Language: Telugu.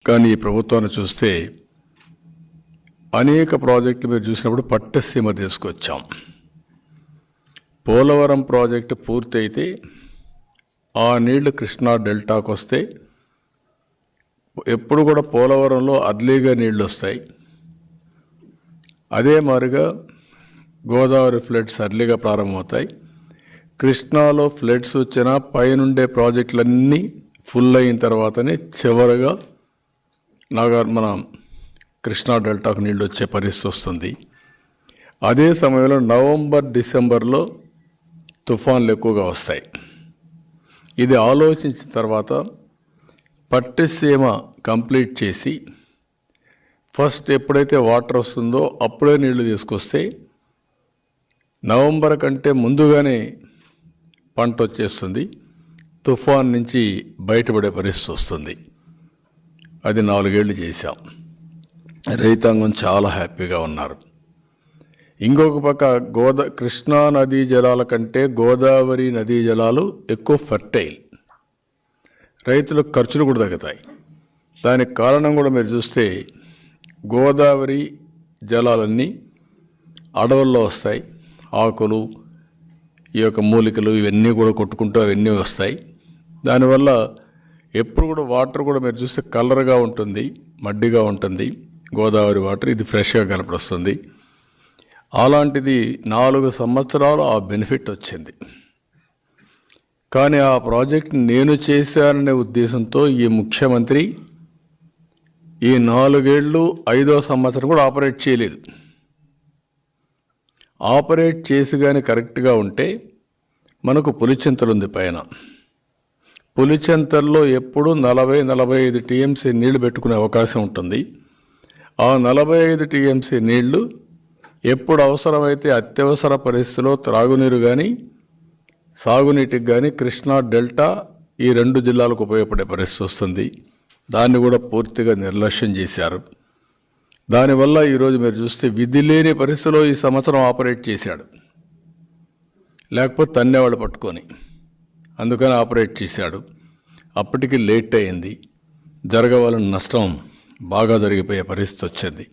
కానీ ఈ ప్రభుత్వాన్ని చూస్తే అనేక ప్రాజెక్టులు మీరు చూసినప్పుడు పట్టసీమ తీసుకొచ్చాం. పోలవరం ప్రాజెక్టు పూర్తి అయితే ఆ నీళ్లు కృష్ణా డెల్టాకు వస్తే ఎప్పుడు కూడా పోలవరంలో అర్లీగా నీళ్లు వస్తాయి. అదే మాదిరిగా గోదావరి ఫ్లడ్స్ అర్లీగా ప్రారంభమవుతాయి. కృష్ణాలో ఫ్లడ్స్ వచ్చినా పైనుండే ప్రాజెక్టులన్నీ ఫుల్ అయిన తర్వాతనే చివరగా మన కృష్ణా డెల్టాకు నీళ్ళు వచ్చే పరిస్థితి వస్తుంది. అదే సమయంలో నవంబర్ డిసెంబర్లో తుఫాన్లు ఎక్కువగా వస్తాయి. ఇది ఆలోచించిన తర్వాత పట్టిసీమ కంప్లీట్ చేసి ఫస్ట్ ఎప్పుడైతే వాటర్ వస్తుందో అప్పుడే నీళ్లు తీసుకొస్తే నవంబర్ కంటే ముందుగానే పంట వచ్చేస్తుంది. తుఫాన్ నుంచి బయటపడే పరిస్థితి వస్తుంది. అది 4 ఏళ్ళు చేశాం. రైతాంగం చాలా హ్యాపీగా ఉన్నారు. ఇంకొక పక్క కృష్ణా నదీ జలాల కంటే గోదావరి నదీ జలాలు ఎక్కువ ఫర్టైల్, రైతులకు ఖర్చులు కూడా తగ్గుతాయి. దానికి కారణం కూడా మీరు చూస్తే గోదావరి జలాలన్నీ అడవుల్లో వస్తాయి. ఆకులు, ఈ యొక్క మూలికలు ఇవన్నీ కూడా కొట్టుకుంటూ అవన్నీ వస్తాయి. దానివల్ల ఎప్పుడు కూడా వాటర్ కూడా మీరు చూస్తే కలర్గా ఉంటుంది, మడ్డిగా ఉంటుంది గోదావరి వాటర్. ఇది ఫ్రెష్గా కనపడుస్తుంది. అలాంటిది 4 సంవత్సరాలు ఆ బెనిఫిట్ వచ్చింది. కానీ ఆ ప్రాజెక్ట్ నేను చేశాననే ఉద్దేశంతో ఈ ముఖ్యమంత్రి ఈ 4 ఏళ్ళు 5వ సంవత్సరం కూడా ఆపరేట్ చేయలేదు. ఆపరేట్ చేసి కానీ కరెక్ట్గా ఉంటే మనకు పులిచింతలు ఉంది పైన. పులిచింతల్లో ఎప్పుడు 40-45 టీఎంసీ నీళ్లు పెట్టుకునే అవకాశం ఉంటుంది. ఆ 45 టీఎంసీ నీళ్లు ఎప్పుడు అవసరమైతే అత్యవసర పరిస్థితిలో త్రాగునీరు కానీ సాగునీటికి కానీ కృష్ణా డెల్టా ఈ 2 జిల్లాలకు ఉపయోగపడే పరిస్థితి వస్తుంది. దాన్ని కూడా పూర్తిగా నిర్లక్ష్యం చేశారు. దానివల్ల ఈరోజు మీరు చూస్తే విధి లేని పరిస్థితిలో ఈ సంవత్సరం ఆపరేట్ చేశాడు. లేకపోతే తన్నేవాళ్ళు పట్టుకొని, అందుకని ఆపరేట్ చేశాడు. అప్పటికి లేట్ అయింది. జరగవలసిన నష్టం బాగా జరిగిపోయే పరిస్థితి వచ్చింది.